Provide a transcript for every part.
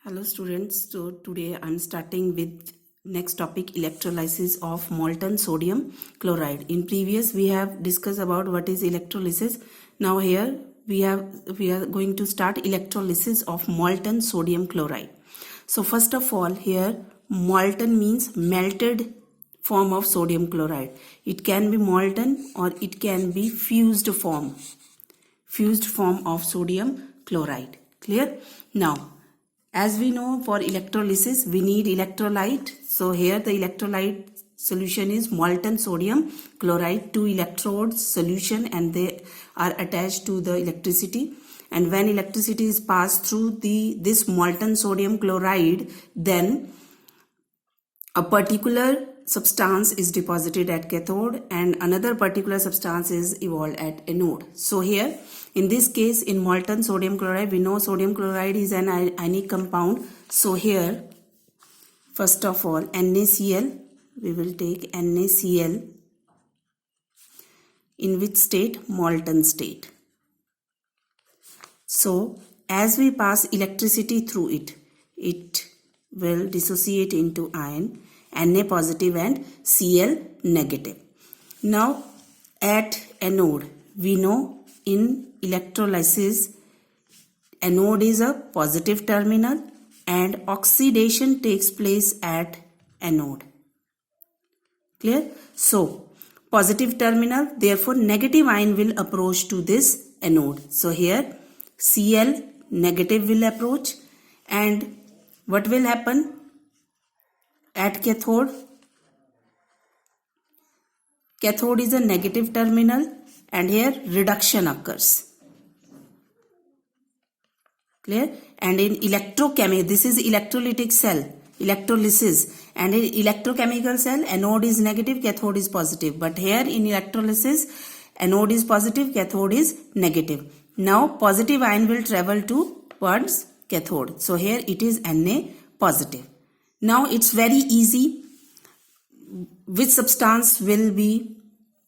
Hello students, so today I am starting with next topic, electrolysis of molten sodium chloride. In previous we have discussed about what is electrolysis. Now here we are going to start electrolysis of molten sodium chloride. So first of all, here molten means melted form of sodium chloride. It can be molten or it can be fused form of sodium chloride. Clear? Now as we know, for electrolysis we need electrolyte. So here the electrolyte solution is molten sodium chloride, 2 electrodes solution, and they are attached to the electricity. And when electricity is passed through this molten sodium chloride, then a particular substance is deposited at cathode and another particular substance is evolved at anode. So here in this case, in molten sodium chloride, we know sodium chloride is an ionic compound. So here first of all NaCl, we will take NaCl in which state? Molten state. So as we pass electricity through it, it will dissociate into ion Na positive and Cl negative. Now at anode, we know in electrolysis anode is a positive terminal and oxidation takes place at anode. Clear? So positive terminal, therefore negative ion will approach to this anode. So here Cl negative will approach, and what will happen at cathode? Cathode is a negative terminal and here reduction occurs. Clear? And in electrochemical, this is electrolytic cell, electrolysis, and in electrochemical cell anode is negative, cathode is positive. But here in electrolysis anode is positive, cathode is negative. Now positive ion will travel towards cathode. So here it is Na positive. Now it's very easy which substance will be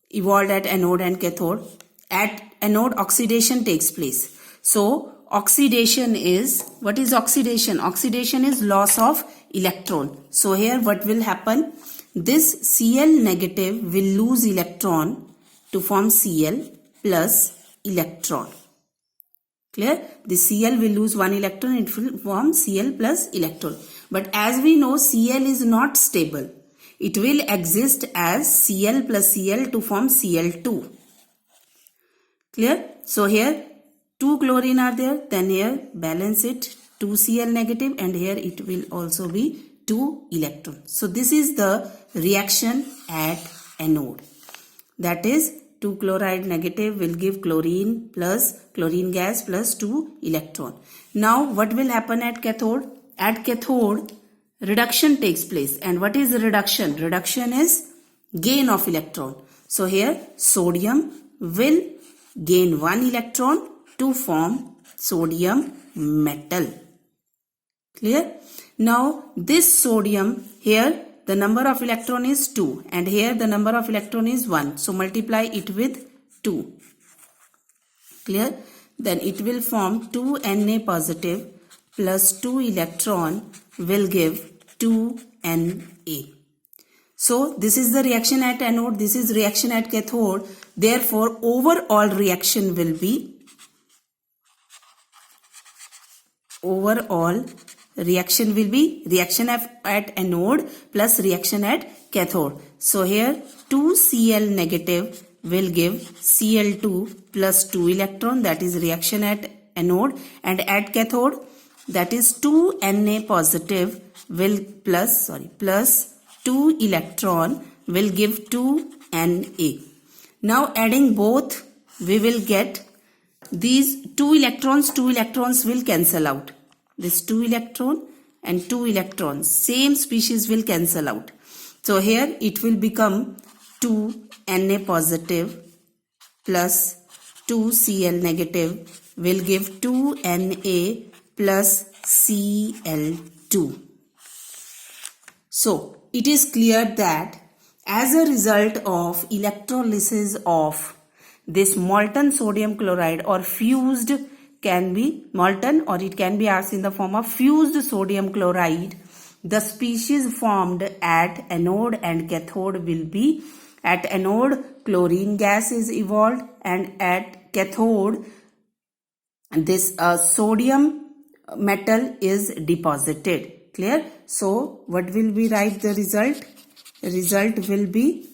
evolved at anode and cathode. At anode oxidation takes place. So oxidation is, what is oxidation? Oxidation is loss of electron. So here what will happen? This Cl negative will lose electron to form Cl plus electron. Clear? The Cl will lose one electron, it will form Cl plus electron. But as we know, Cl is not stable. It will exist as Cl plus Cl to form Cl2. Clear? So here 2 chlorine are there, then here balance it, 2 Cl negative, and here it will also be 2 electron. So this is the reaction at anode. That is 2 chloride negative will give chlorine gas plus 2 electron. Now what will happen at cathode? At cathode reduction takes place. And what is the reduction? Reduction is gain of electron. So here sodium will gain 1 electron to form sodium metal. Clear? Now this sodium, here the number of electron is 2 and here the number of electron is 1. So multiply it with 2. Clear? Then it will form 2 Na positive plus 2 electron will give 2 Na. So this is the reaction at anode, this is reaction at cathode. Therefore overall reaction will be reaction at anode plus reaction at cathode. So here 2 Cl negative will give Cl2 plus 2 electron, that is reaction at anode, and at cathode that is 2 Na positive will plus 2 electron will give 2 Na. Now adding both we will get these 2 electrons will cancel out. This 2 electron and 2 electrons, same species will cancel out. So here it will become 2 Na positive plus 2 Cl negative will give 2 Na plus Cl2. So it is clear that as a result of electrolysis of this molten sodium chloride or fused can be molten or it can be asked in the form of fused sodium chloride. The species formed at anode and cathode will be, at anode chlorine gas is evolved, and at cathode this sodium metal is deposited. Clear? So what will we write the result? Result will be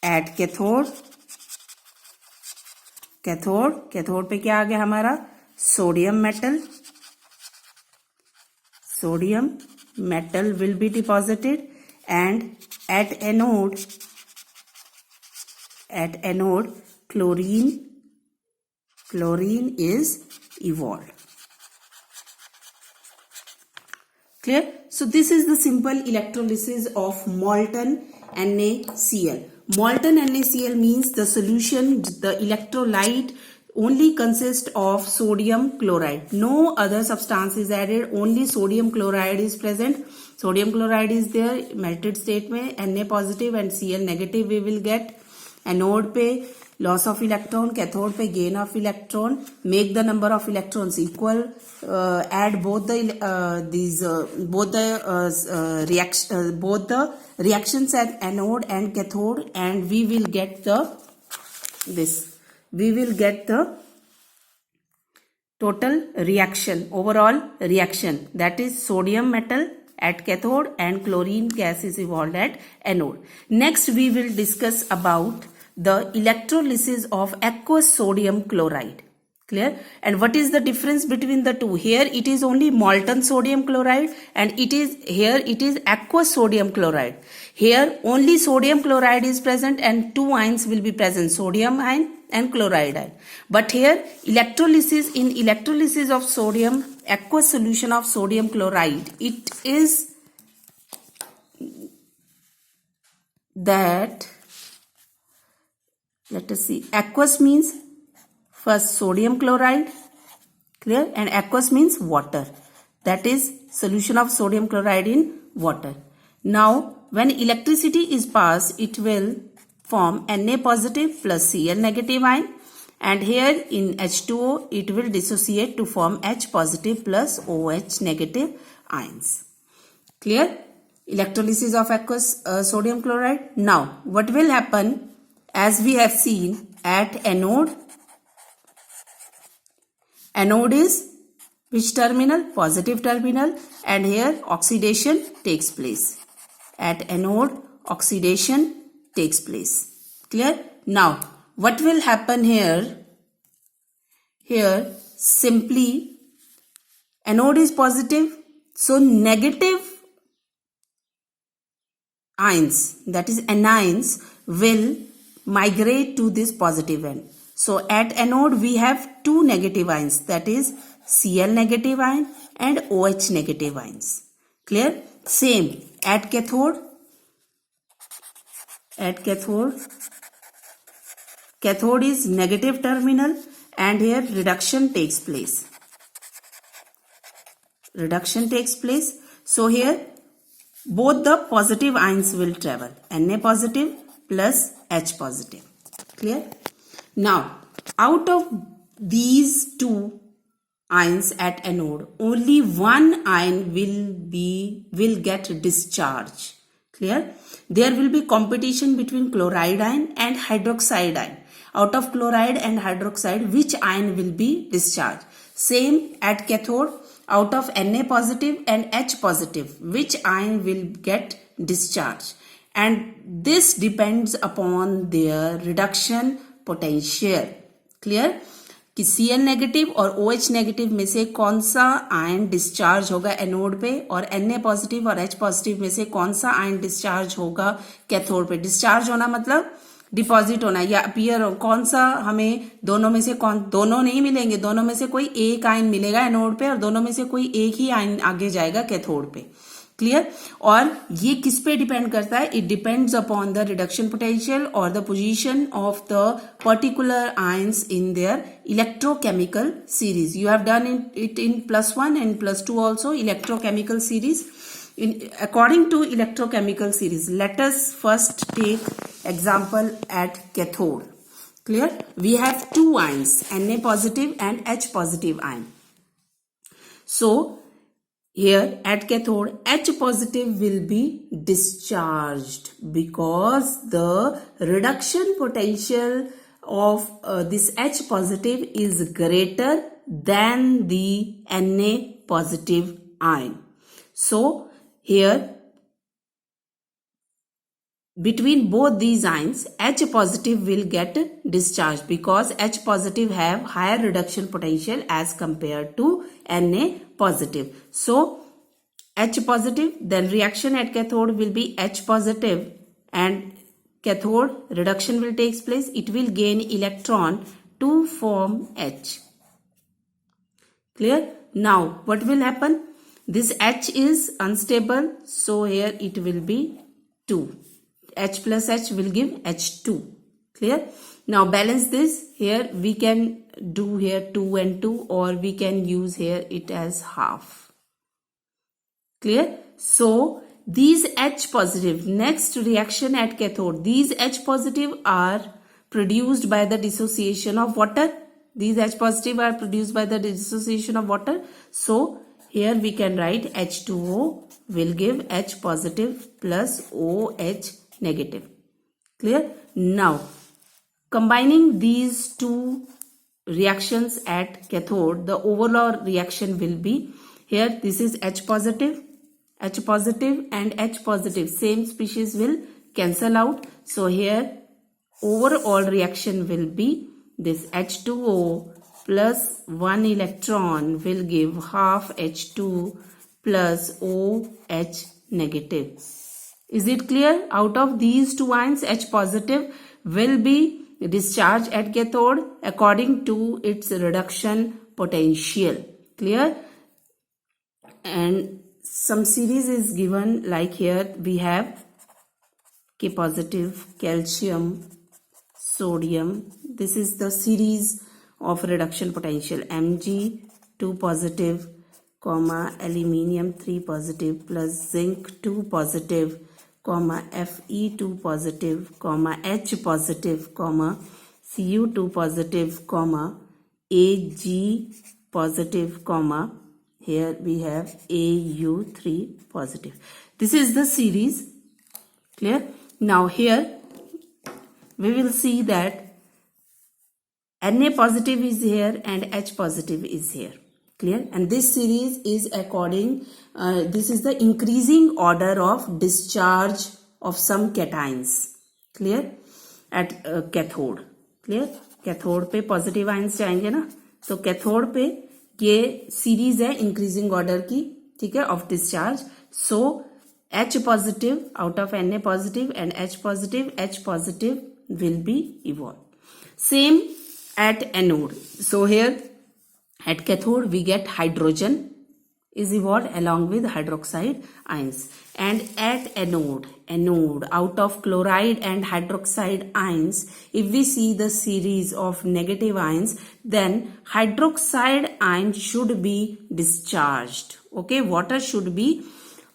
at cathode पे क्या आ गया हमारा? Sodium metal will be deposited, and at anode chlorine is evolved. Clear? So this is the simple electrolysis of molten NaCl. Molten NaCl means the solution, the electrolyte only consists of sodium chloride. No other substance is added, only sodium chloride is present. Sodium chloride is there, melted state में Na positive and Cl negative we will get. Anode पे loss of electron, cathode पे gain of electron. Make the number of electrons equal. Add both the reactions at anode and cathode, and we will get the total reaction, overall reaction, that is sodium metal at cathode and chlorine gas is evolved at anode. Next we will discuss about the electrolysis of aqueous sodium chloride. Clear? And what is the difference between the two? Here it is only molten sodium chloride, and it is aqueous sodium chloride. Here only sodium chloride is present and two ions will be present, sodium ion and chloride ion. But here electrolysis of sodium, aqueous solution of sodium chloride, it is that, let us see, aqueous means first sodium chloride, clear, and aqueous means water, that is solution of sodium chloride in water. Now when electricity is passed, it will form Na positive plus Cl negative ion, and here in H2O it will dissociate to form H positive plus OH negative ions. Clear? Electrolysis of aqueous sodium chloride. Now what will happen, as we have seen at anode is which terminal? Positive terminal, and here oxidation takes place. At anode oxidation takes place. Clear? Now what will happen here? Here simply anode is positive, so negative ions, that is anions, will migrate to this positive end. So at anode we have two negative ions, that is Cl negative ion and OH negative ions. Clear? Same at cathode. Cathode is negative terminal, and here reduction takes place. So here both the positive ions will travel, Na positive plus H positive. Clear? Now out of these two ions at anode, only one ion will get discharge. Clear? There will be competition between chloride ion and hydroxide ion. Out of chloride and hydroxide, which ion will be discharged? Same at cathode, out of Na positive and H positive, which ion will get discharged? And this depends upon their reduction potential. Clear? कि Cl negative और OH negative में से कौन सा ion discharge होगा anode पे, और Na positive और H पॉजिटिव में से कौन सा आयन डिस्चार्ज होगा कैथोड पे. डिस्चार्ज होना मतलब डिपॉजिट होना या अपीयर हो. कौन सा हमें दोनों में से दोनों नहीं मिलेंगे, दोनों में से कोई एक आयन मिलेगा एनोड पे और दोनों में से कोई एक ही आयन आगे जाएगा कैथोड पे. क्लियर? और ये किस पे डिपेंड करता है? It depends upon the reduction potential और the position of the particular ions in their electrochemical series. You have done it in +1 and +2 also, electrochemical series. According to electrochemical series, let us first take example at cathode. Clear? We have two ions, Na positive and H positive ion. So here at cathode, H positive will be discharged because the reduction potential of this H positive is greater than the Na positive ion. So here between both these ions, H positive will get discharged because H positive have higher reduction potential as compared to Na positive. So H positive, then reaction at cathode will be H positive and cathode reduction will take place. It will gain electron to form H. Clear? Now what will happen? This H is unstable, so here it will be 2. H plus H will give H2. Clear? Now balance this. Here we can do here 2 and 2, or we can use here it as half. Clear? So these H positive, next reaction at cathode, these H positive are produced by the dissociation of water. These H positive are produced by the dissociation of water. So here we can write H2O will give H positive plus OH negative. Clear? Now combining these two reactions at cathode, the overall reaction will be, here this is H positive and H positive, same species will cancel out. So here overall reaction will be this H2O plus 1 electron will give half H2 plus OH negative. Is it clear? Out of these two ions, H positive will be discharged at cathode according to its reduction potential. Clear? And some series is given, like here we have K positive, calcium, sodium. This is the series of reduction potential. Mg 2 positive, comma, aluminium 3 positive plus zinc 2 positive, comma, Fe 2 positive, comma, H positive, comma, Cu 2 positive, comma, Ag positive, comma, here we have Au3 positive. This is the series. Clear? Now here we will see that Na positive is here and H positive is here. Clear? And this series is according, this is the increasing order of discharge of some cations. Clear? At cathode. Clear? Cathode पे positive ions जाएंगे ना, तो cathode पे ये series है increasing order की, ठीक है, of discharge. So H positive out of Na positive and H positive will be evolved. Same at anode. So here at cathode we get hydrogen is evolved along with hydroxide ions, and at anode out of chloride and hydroxide ions, if we see the series of negative ions, then hydroxide ion should be discharged. Okay, water should be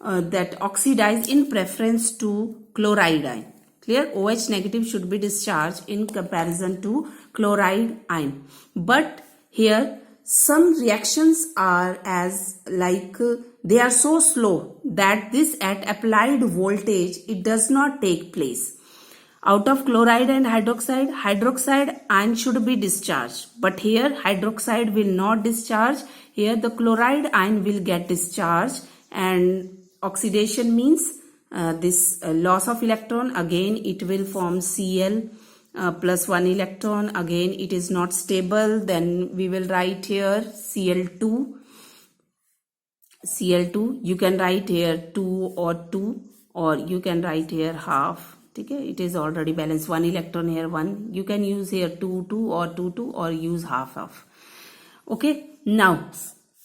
that oxidized in preference to chloride ion. Clear? OH negative should be discharged in comparison to chloride ion. But here some reactions are as like they are so slow that this at applied voltage it does not take place. Out of chloride and hydroxide ion should be discharged, but here hydroxide will not discharge. Here the chloride ion will get discharged, and oxidation means this loss of electron. Again it will form Cl plus 1 electron. Again it is not stable, then we will write here Cl2. You can write here 2 or you can write here half. Okay, it is already balanced. 1 electron here, 1. You can use here 2 or use half. Okay, now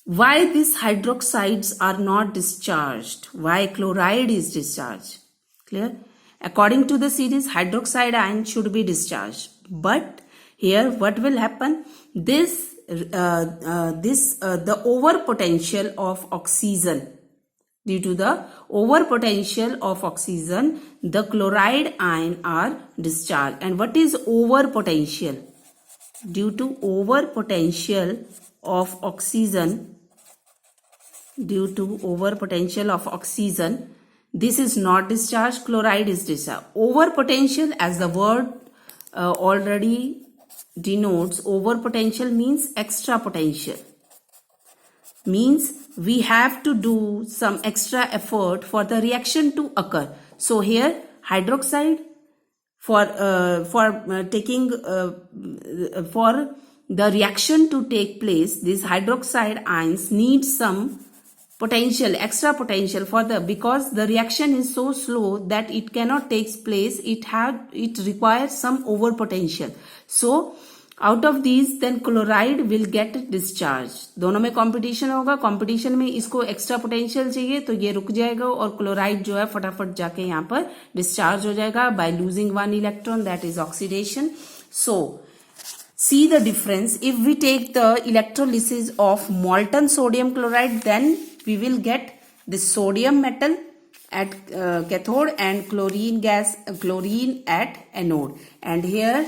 why these hydroxides are not discharged? Why chloride is discharged? Clear? According to the series, hydroxide ion should be discharged. But here what will happen? The over potential of oxygen Due to the over potential of oxygen, the chloride ion are discharged. And what is over potential? Due to over potential of oxygen, this is not discharged, chloride is discharged. Over potential, as the word already denotes, over potential means extra potential. Means we have to do some extra effort for the reaction to occur. So here hydroxide for the reaction to take place, these hydroxide ions need some potential, extra potential because the reaction is so slow that it cannot take place. It requires some over potential. So out of these then chloride will get discharged. दोनों में competition होगा, competition में इसको extra potential चाहिए तो ये रुक जाएगा और क्लोराइड जो है फटाफट जाके यहाँ पर डिस्चार्ज हो जाएगा by losing one electron, that is oxidation. So see the difference. If we take the electrolysis of molten sodium chloride, then we will get the sodium metal at cathode and chlorine at anode. And here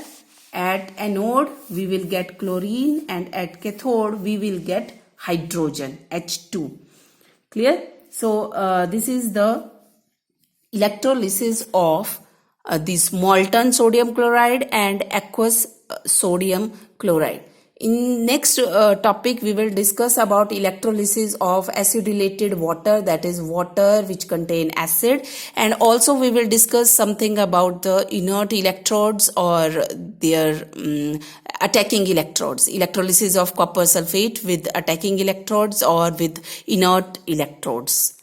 at anode we will get chlorine and at cathode we will get hydrogen, H2. Clear? So this is the electrolysis of this molten sodium chloride and aqueous sodium chloride. In next topic we will discuss about electrolysis of acidylated water, that is water which contain acid, and also we will discuss something about the inert electrodes or their attacking electrodes, electrolysis of copper sulfate with attacking electrodes or with inert electrodes.